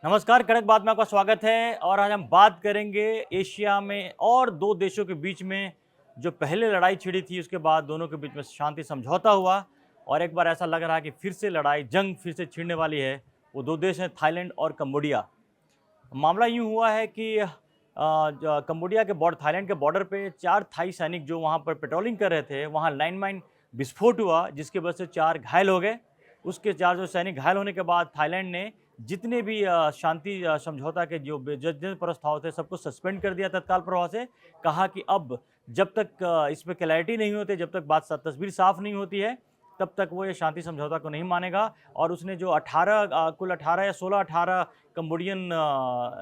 नमस्कार, कड़क बात में आपका स्वागत है। और आज हम बात करेंगे एशिया में और दो देशों के बीच में जो पहले लड़ाई छिड़ी थी, उसके बाद दोनों के बीच में शांति समझौता हुआ और एक बार ऐसा लग रहा है कि फिर से लड़ाई जंग फिर से छिड़ने वाली है। वो दो देश हैं थाईलैंड और कंबोडिया। मामला यूँ हुआ है कि कंबोडिया के बॉर्डर थाईलैंड के बॉर्डर पे 4 थाई सैनिक जो वहाँ पर पेट्रोलिंग कर रहे थे, वहाँ लैंडमाइन विस्फोट हुआ जिसकी वजह से 4 घायल हो गए। उसके 4 जो सैनिक घायल होने के बाद थाईलैंड ने जितने भी शांति समझौता के जो जितने प्रस्ताव थे सबको सस्पेंड कर दिया तत्काल प्रभाव से। कहा कि अब जब तक इसमें क्लैरिटी नहीं होती, जब तक तस्वीर साफ नहीं होती है, तब तक वो ये शांति समझौता को नहीं मानेगा। और उसने जो 18 कुल 18 या 16-18 कंबोडियन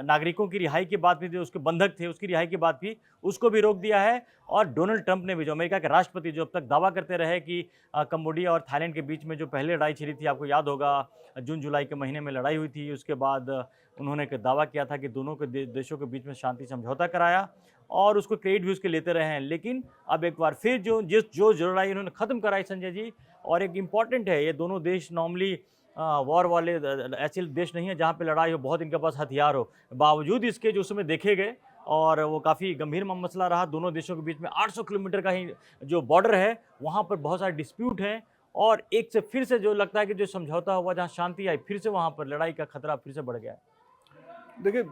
नागरिकों की रिहाई की बात भी थी, उसके बंधक थे, उसकी रिहाई की बात भी, उसको भी रोक दिया है। और डोनाल्ड ट्रंप ने भी, जो अमेरिका के राष्ट्रपति, जो अब तक दावा करते रहे कि कंबोडिया और थाईलैंड के बीच में जो पहले लड़ाई छिड़ी थी, आपको याद होगा जून जुलाई के महीने में लड़ाई हुई थी, उसके बाद उन्होंने एक दावा किया था कि दोनों के देशों के बीच में शांति समझौता कराया और उसको क्रेडिट भी उसके लेते रहे हैं। लेकिन अब एक बार फिर जो लड़ाई उन्होंने ख़त्म कराई संजय जी, और एक इम्पॉर्टेंट है, ये दोनों देश नॉर्मली वॉर वाले ऐसे देश नहीं है जहाँ पे लड़ाई हो, बहुत इनके पास हथियार हो। बावजूद इसके जो उसमें देखे गए और वो काफ़ी गंभीर मसला रहा। दोनों देशों के बीच में 800 किलोमीटर का ही जो बॉर्डर है, वहाँ पर बहुत सारे डिस्प्यूट हैं और एक से फिर से जो लगता है कि जो समझौता हुआ, जहाँ शांति आई, फिर से वहाँ पर लड़ाई का खतरा फिर से बढ़ गया है। देखिए,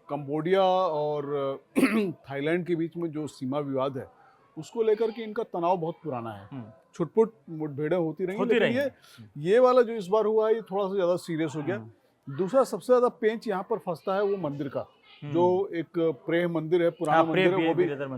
कंबोडिया और थाईलैंड के बीच में जो सीमा विवाद है, उसको लेकर के इनका तनाव बहुत पुराना है। छुटपुट मुठभेड़ें होती रही, लेकिन ये वाला जो इस बार हुआ है, ये थोड़ा सा ज़्यादा सीरियस हो गया। दूसरा सबसे ज़्यादा पेंच यहाँ पर फंसता है वो मंदिर का, जो एक प्रेम मंदिर है, पुराना मंदिर है,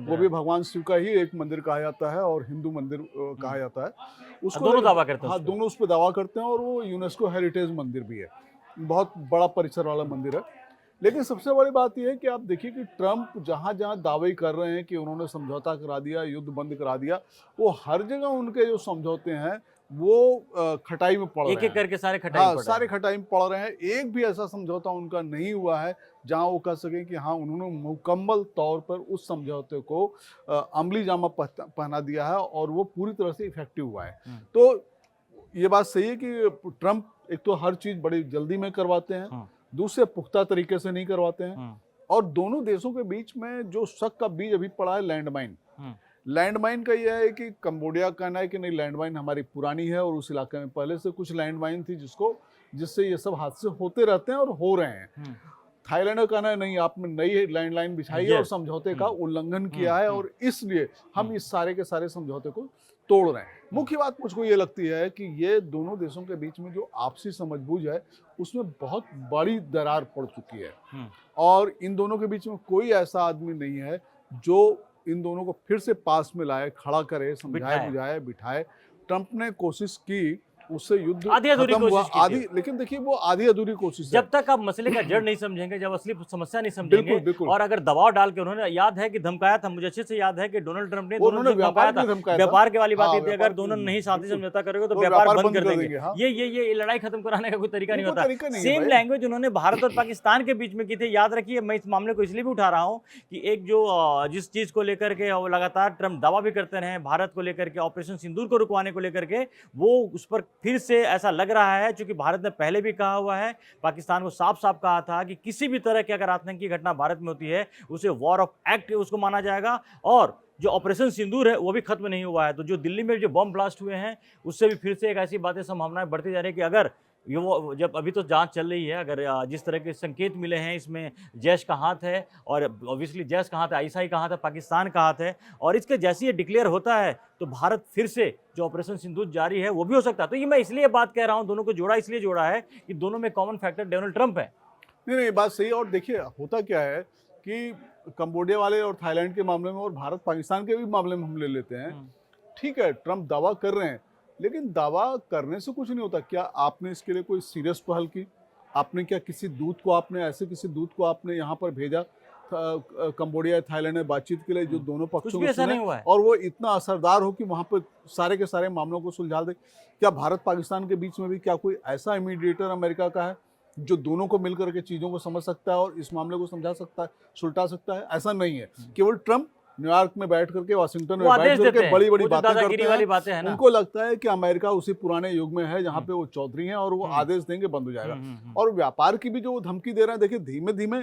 वो भी भगवान शिव का ही एक मंदिर कहा जाता है और हिंदू मंदिर कहा जाता है। उसको दोनों दावा करते हैं। हाँ, दोनों उस पर दावा करते हैं और वो यूनेस्को हेरिटेज मंदिर भी है, बहुत बड़ा परिसर वाला मंदिर है। लेकिन सबसे बड़ी बात यह है कि आप देखिए कि ट्रंप जहाँ जहाँ दावे कर रहे हैं कि उन्होंने समझौता करा दिया, युद्ध बंद करा दिया, वो हर जगह उनके जो समझौते हैं वो खटाई में पड़ रहे हैं। एक-एक करके सारे खटाई में पड़ रहे हैं। सारे खटाई में पड़ रहे हैं। एक भी ऐसा समझौता उनका नहीं हुआ है जहाँ वो कह सकें कि हाँ, उन्होंने मुकम्मल तौर पर उस समझौते को अमली जामा पहना दिया है और वो पूरी तरह से इफेक्टिव हुआ है। तो ये बात सही है कि ट्रंप एक तो हर चीज़ बड़ी जल्दी में करवाते हैं, दूसरे पुख्ता तरीके से नहीं करवाते हैं। और दोनों देशों के बीच में जो शक का बीज अभी पड़ा है लैंडमाइन, लैंडमाइन का यह है कि कंबोडिया का कहना है कि नहीं, लैंडमाइन हमारी पुरानी है और उस इलाके में पहले से कुछ लैंडमाइन थी जिससे ये सब हादसे होते रहते हैं और हो रहे हैं। थाईलैंड का कहना है नहीं, आपने नई लैंडलाइन बिछाई है और समझौते का उल्लंघन किया है और इसलिए हम इस सारे के सारे समझौते को तोड़ रहे हैं। मुख्य बात मुझको ये लगती है कि ये दोनों देशों के बीच में जो आपसी समझबूझ है, उसमें बहुत बड़ी दरार पड़ चुकी है और इन दोनों के बीच में कोई ऐसा आदमी नहीं है जो इन दोनों को फिर से पास में लाए, खड़ा करे, समझाए बुझाए, बिठाए। ट्रंप ने कोशिश की, उससे युद्ध खत्म हुआ, लेकिन देखिए वो आधी अधूरी कोशिश है। जब तक आप मसले का जड़ नहीं समझेंगे, जब असली समस्या नहीं समझेंगे, बिल्कुल। और अगर दबाव डाल के, उन्होंने याद है कि धमकाया था, मुझे अच्छे से याद है कि डोनाल्ड ट्रंप ने दोनों धमकाया था, व्यापार के वाली बात थी, अगर दोनों नहीं शांति समझौता करोगे तो व्यापार बंद कर देंगे। ये लड़ाई खत्म कराने का कोई तरीका नहीं होता। सेम लैंग्वेज उन्होंने भारत और पाकिस्तान के बीच में की थी, याद रखिए। मैं इस मामले को इसलिए भी उठा रहा हूँ कि एक जो जिस चीज को लेकर के लगातार ट्रंप दावा भी करते रहे, भारत को लेकर के, ऑपरेशन सिंदूर को रुकवाने को लेकर के, वो उस पर फिर से ऐसा लग रहा है, क्योंकि भारत ने पहले भी कहा हुआ है, पाकिस्तान को साफ साफ कहा था कि किसी भी तरह की अगर आतंकी घटना भारत में होती है, उसे वॉर ऑफ एक्ट उसको माना जाएगा। और जो ऑपरेशन सिंदूर है वो भी खत्म नहीं हुआ है। तो जो दिल्ली में जो बम ब्लास्ट हुए हैं, उससे भी फिर से एक ऐसी बातें, संभावनाएं बढ़ती जा रही है कि अगर ये वो, जब अभी तो जांच चल रही है, अगर जिस तरह के संकेत मिले हैं, इसमें जैश का हाथ है और ऑब्वियसली जैश का हाथ है, आईएसआई का हाथ है, पाकिस्तान का हाथ है, और इसके जैसे ये डिक्लेयर होता है तो भारत फिर से जो ऑपरेशन सिंदूर जारी है वो भी हो सकता है। तो ये मैं इसलिए बात कह रहा हूँ, दोनों को जोड़ा इसलिए जोड़ा है कि दोनों में कॉमन फैक्टर डोनाल्ड ट्रंप है। नहीं, बात सही है। और देखिए होता क्या है कि कंबोडिया वाले और थाईलैंड के मामले में और भारत पाकिस्तान के भी मामले में हम ले लेते हैं, ठीक है, ट्रंप दावा कर रहे हैं, लेकिन दावा करने से कुछ नहीं होता। क्या आपने इसके लिए कोई सीरियस पहल की? आपने क्या किसी दूत को आपने यहाँ पर भेजा कंबोडिया थाईलैंड में बातचीत के लिए, जो दोनों पक्षों को सुने और वो इतना असरदार हो कि वहाँ पर सारे के सारे मामलों को सुलझा दे? क्या भारत पाकिस्तान के बीच में भी क्या कोई ऐसा मीडिएटर अमेरिका का है जो दोनों को मिलकर के चीज़ों को समझ सकता है और इस मामले को समझा सकता है, सुलझा सकता है? ऐसा नहीं है। केवल ट्रंप न्यूयॉर्क में बैठ करके, वाशिंगटन में वो बैठ आदेश देते करके हैं, बड़ी बड़ी वो जो बातें दादागिरी करते वाली हैं। बातें हैं ना। उनको लगता है कि अमेरिका उसी पुराने युग में है जहाँ पे वो चौधरी हैं और वो हम्म। आदेश देंगे, बंद हो जाएगा। हम्म। और व्यापार की भी जो वो धमकी दे रहे हैं, देखिए धीमे धीमे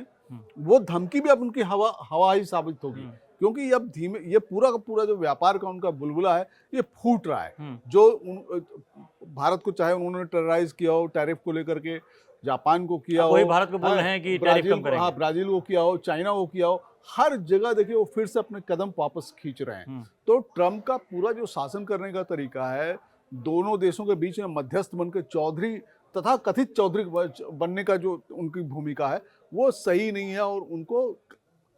वो धमकी भी अब उनकी हवा ही साबित होगी, क्योंकि अब धीमे ये पूरा का पूरा जो व्यापार का उनका बुलबुला है ये फूट रहा है। जो भारत को चाहे उन्होंने टेरराइज किया हो टैरिफ को लेकर के, जापान को किया हो, वही भारत को बोल रहे हैं कि टैरिफ कम करेंगे। हाँ, ब्राजील को किया हो, चाइना को किया हो, हर जगह देखिए वो फिर से अपने कदम वापस खींच रहे हैं। तो ट्रम्प का पूरा जो शासन करने का तरीका है, दोनों देशों के बीच में मध्यस्थ बनकर चौधरी तथा कथित चौधरी बनने का जो उनकी भूमिका है वो सही नहीं है। और उनको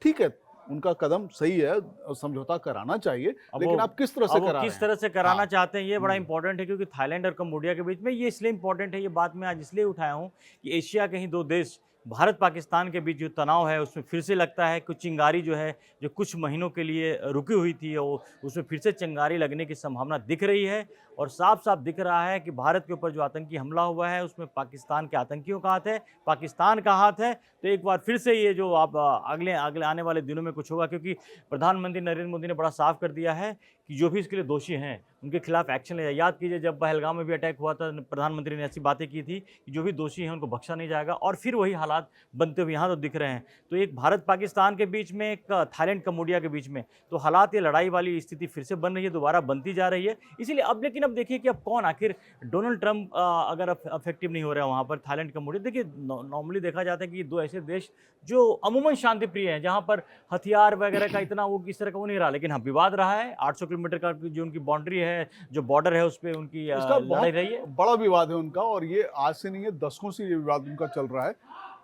ठीक है, उनका कदम सही है, समझौता कराना चाहिए, लेकिन आप किस तरह से करा रहे हैं? किस तरह से कराना हाँ। चाहते हैं, ये बड़ा इंपॉर्टेंट है, क्योंकि थाईलैंड और कंबोडिया के बीच में ये इसलिए इंपॉर्टेंट है, ये बात मैं आज इसलिए उठाया हूँ कि एशिया के ही दो देश भारत पाकिस्तान के बीच जो तनाव है उसमें फिर से लगता है कुछ चिंगारी जो है, जो कुछ महीनों के लिए रुकी हुई थी, वो उसमें फिर से चिंगारी लगने की संभावना दिख रही है। और साफ साफ दिख रहा है कि भारत के ऊपर जो आतंकी हमला हुआ है उसमें पाकिस्तान के आतंकियों का हाथ है, पाकिस्तान का हाथ है। तो एक बार फिर से ये जो आप अगले अगले आने वाले दिनों में कुछ होगा, क्योंकि प्रधानमंत्री नरेंद्र मोदी ने बड़ा साफ कर दिया है कि जो भी इसके लिए दोषी हैं उनके खिलाफ एक्शन लिया। याद कीजिए जब पहलगाम में भी अटैक हुआ था, प्रधानमंत्री ने ऐसी बातें की थी कि जो भी दोषी हैं उनको बख्शा नहीं जाएगा, और फिर वही हालात बनते हुए यहाँ तो दिख रहे हैं। तो एक भारत पाकिस्तान के बीच में, एक थाईलैंड कंबोडिया के बीच में, तो हालात ये लड़ाई वाली स्थिति फिर से बन रही है, दोबारा बनती जा रही है। इसीलिए अब लेकिन अब देखिए कि अब कौन आखिर, डोनाल्ड ट्रंप अगर अफेक्टिव नहीं हो रहा है वहाँ पर थाईलैंड कंबोडिया, देखिए नॉर्मली देखा जाता है कि दो ऐसे देश जो अमूमन शांति प्रिय हैं, जहाँ पर हथियार वगैरह का इतना वो किस तरह का वो नहीं रहा, लेकिन हाँ विवाद रहा है। 800 किलोमीटर का जो उनकी बाउंड्री है, जो बॉर्डर है, उस पर उनकी इसका लड़ाई रही है। बहुत बड़ा विवाद है उनका, और ये आज से नहीं है, दशकों से ये विवाद उनका चल रहा है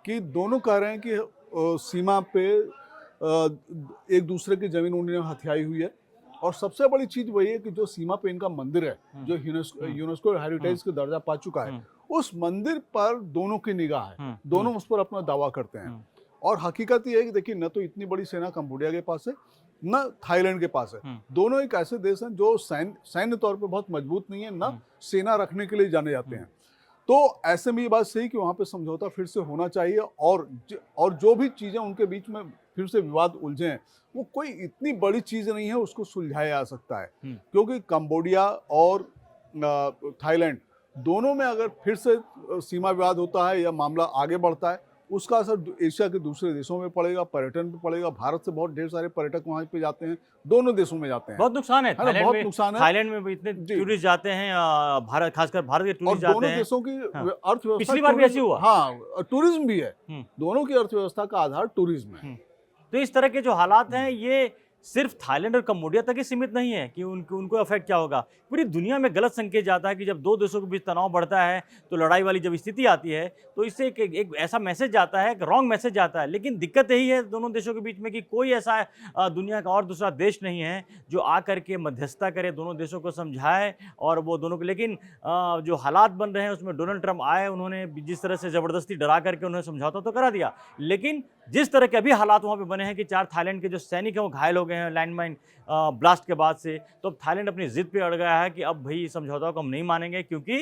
कि दोनों कह रहे हैं कि सीमा पे एक दूसरे की जमीन उन्होंने हथियाई हुई है। और सबसे बड़ी चीज वही है कि जो सीमा पे इनका मंदिर है, जो यूनेस्को हेरिटेज का दर्जा पा चुका है, उस मंदिर पर दोनों की निगाह है, दोनों उस पर अपना दावा करते हैं। और हकीकत ये है कि देखिए, न तो इतनी बड़ी सेना कंबोडिया के पास है, न थाईलैंड के पास है। दोनों एक ऐसे देश हैं जो सैन्य तौर पे बहुत मजबूत नहीं है, न सेना रखने के लिए जाने जाते हैं। तो ऐसे में ये बात सही कि वहाँ पे समझौता फिर से होना चाहिए, और जो भी चीज़ें उनके बीच में फिर से विवाद उलझे हैं, वो कोई इतनी बड़ी चीज़ नहीं है, उसको सुलझाया जा सकता है। क्योंकि कंबोडिया और थाईलैंड दोनों में अगर फिर से सीमा विवाद होता है या मामला आगे बढ़ता है, उसका असर एशिया के दूसरे देशों में पड़ेगा, पर्यटन पे पड़ेगा। भारत से बहुत ढेर सारे पर्यटक वहाँ पे जाते हैं, दोनों देशों में जाते हैं। बहुत नुकसान है, बहुत नुकसान है। थाईलैंड में भी इतने टूरिस्ट जाते हैं, भारत, खासकर भारत के टूरिस्ट जाते हैं। दोनों देशों की अर्थव्यवस्था, पिछली बार भी ऐसी हुआ। हाँ, टूरिज्म भी है। दोनों की अर्थव्यवस्था का आधार टूरिज्म है। तो इस तरह के जो हालात हैं, ये सिर्फ थाईलैंड और कंबोडिया तक ही सीमित नहीं है कि उनको अफेक्ट क्या होगा। पूरी दुनिया में गलत संकेत जाता है कि जब दो देशों के बीच तनाव बढ़ता है, तो लड़ाई वाली जब स्थिति आती है, तो इससे एक ऐसा मैसेज जाता है, एक रॉन्ग मैसेज जाता है। लेकिन दिक्कत यही है दोनों देशों के बीच में कि कोई ऐसा दुनिया का और दूसरा देश नहीं है जो आकर के मध्यस्थता करे, दोनों देशों को समझाए और वो दोनों को। लेकिन जो हालात बन रहे हैं उसमें डोनाल्ड ट्रंप आए, उन्होंने जिस तरह से ज़बरदस्ती डरा करके उन्होंने समझौता तो करा दिया, लेकिन जिस तरह के अभी हालात वहाँ पे बने हैं कि 4 थाईलैंड के जो सैनिक हैं वो घायल हो गए हैं लैंडमाइन ब्लास्ट के बाद से, तो अब थाईलैंड अपनी जिद पे अड़ गया है कि अब भाई समझौता को हम नहीं मानेंगे, क्योंकि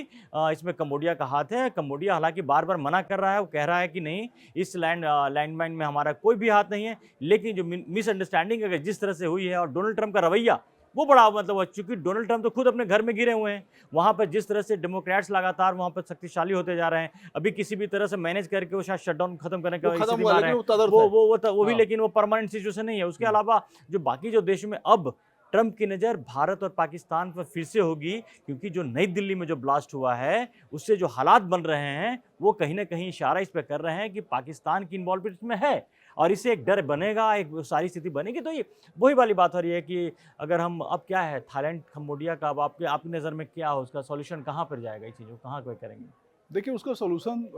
इसमें कंबोडिया का हाथ है। कंबोडिया हालांकि बार बार मना कर रहा है, वो कह रहा है कि नहीं, इस लैंडमाइन में हमारा कोई भी हाथ नहीं है। लेकिन जो मिसअंडरस्टैंडिंग अगर जिस तरह से हुई है, और डोनाल्ड ट्रंप का रवैया वो बड़ा मतलब, चूंकि डोनाल्ड ट्रंप तो खुद अपने घर में गिरे हुए हैं, वहाँ पर जिस तरह से डेमोक्रेट्स लगातार वहाँ पर शक्तिशाली होते जा रहे हैं, अभी किसी भी तरह से मैनेज करके वो शायद शटडाउन खत्म करने का स्थिति में आ रहे हैं, वो भी, लेकिन वो परमानेंट सिचुएशन नहीं है। उसके अलावा जो बाकी जो देशों में अब ट्रंप की नज़र भारत और पाकिस्तान पर फिर से होगी, क्योंकि जो नई दिल्ली में जो ब्लास्ट हुआ है उससे जो हालात बन रहे हैं वो कहीं ना कहीं इशारा इस पर कर रहे हैं कि पाकिस्तान की इन्वॉल्वमेंट इसमें है, और इससे एक डर बनेगा, एक सारी स्थिति बनेगी। तो ये वही वाली बात हो रही है कि अगर हम, अब क्या है थाईलैंड कंबोडिया का, अब आपकी नज़र में क्या हो, उसका सॉल्यूशन कहाँ पर जाएगा, इस चीज़ को कहाँ पर करेंगे? देखिए, उसका सॉल्यूशन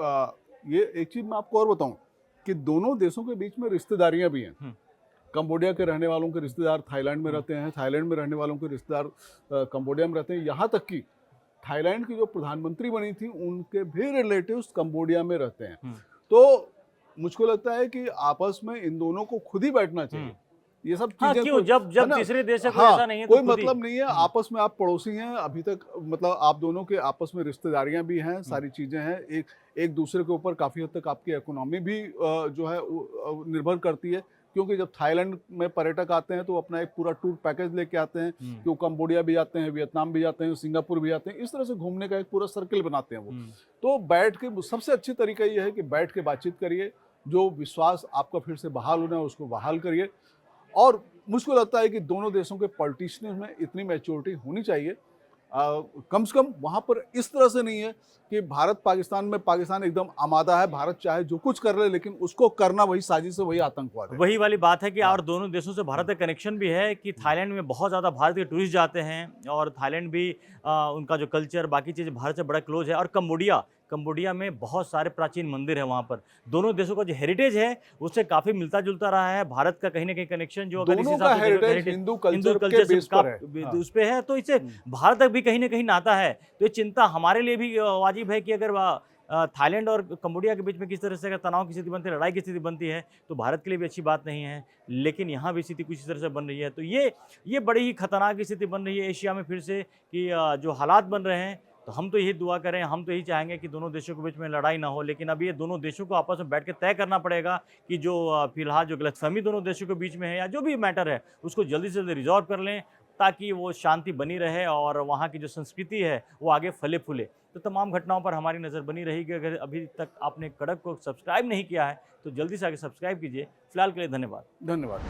ये एक चीज़ मैं आपको और बताऊँ कि दोनों देशों के बीच में रिश्तेदारियाँ भी हैं। कंबोडिया के रहने वालों के रिश्तेदार थाईलैंड में रहते हैं, थाईलैंड में रहने वालों के रिश्तेदार कंबोडिया में रहते हैं। यहाँ तक कि थाईलैंड की जो प्रधानमंत्री बनी थी उनके भी रिलेटिव्स कंबोडिया में रहते हैं। तो मुझको लगता है कि आपस में इन दोनों को खुद ही बैठना चाहिए। ये सब चीजें क्यों, जब तीसरे देश है, कोई ऐसा नहीं है, कोई मतलब नहीं है। आपस में आप पड़ोसी हैं, अभी तक मतलब आप दोनों के आपस में रिश्तेदारियां भी हैं, सारी चीजें हैं। एक दूसरे के ऊपर काफी हद तक आपकी इकोनॉमी भी जो है निर्भर करती है। क्योंकि जब थाईलैंड में पर्यटक आते हैं तो वो अपना एक पूरा टूर पैकेज लेके आते हैं कि वो कंबोडिया भी जाते हैं, वियतनाम भी जाते हैं, सिंगापुर भी जाते हैं, इस तरह से घूमने का एक पूरा सर्किल बनाते हैं वो। तो बैठ के सबसे अच्छी तरीका ये है कि बैठ के बातचीत करिए, जो विश्वास आपका फिर से बहाल होना है उसको बहाल करिए। और मुझको लगता है कि दोनों देशों के पॉलिटिशियंस में इतनी मैच्योरिटी होनी चाहिए, कम से कम वहाँ पर इस तरह से नहीं है कि भारत पाकिस्तान में पाकिस्तान एकदम आमादा है, भारत चाहे जो कुछ कर ले लेकिन उसको करना वही साजिश है, वही आतंकवाद है। वही वाली बात है कि और दोनों देशों से भारत का कनेक्शन भी है कि थाईलैंड में बहुत ज़्यादा भारत के टूरिस्ट जाते हैं और थाईलैंड भी उनका जो कल्चर बाकी चीज़ें भारत से बड़ा क्लोज है। और कंबोडिया में बहुत सारे प्राचीन मंदिर हैं वहाँ पर। दोनों देशों का जो हेरिटेज है उससे काफ़ी मिलता जुलता रहा है। भारत का कहीं ना कहीं कनेक्शन जो अगर इस दोनों हिसाब का से हेरिटेज हिंदू कल्चर के बेस पर है। उस पे है, तो इससे भारत तक भी कहीं ना कहीं नाता है। तो ये चिंता हमारे लिए भी वाजिब है कि अगर थाईलैंड और कंबोडिया के बीच में किस तरह से अगर तनाव की स्थिति बनती है, लड़ाई की स्थिति बनती है, तो भारत के लिए भी अच्छी बात नहीं है। लेकिन यहाँ भी स्थिति कुछ इस तरह से बन रही है, तो ये बड़ी ही खतरनाक स्थिति बन रही है एशिया में फिर से कि जो हालात बन रहे हैं। तो हम तो यही दुआ करें, हम तो यही चाहेंगे कि दोनों देशों के बीच में लड़ाई ना हो। लेकिन अब ये दोनों देशों को आपस में बैठ के तय करना पड़ेगा कि जो फिलहाल जो गलतफहमी दोनों देशों के बीच में है या जो भी मैटर है उसको जल्दी से जल्दी रिजॉल्व कर लें, ताकि वो शांति बनी रहे और वहाँ की जो संस्कृति है वो आगे फले फूले। तो तमाम घटनाओं पर हमारी नज़र बनी रहेगी। अगर अभी तक आपने कड़क को सब्सक्राइब नहीं किया है तो जल्दी से आगे सब्सक्राइब कीजिए। फिलहाल के लिए धन्यवाद। धन्यवाद।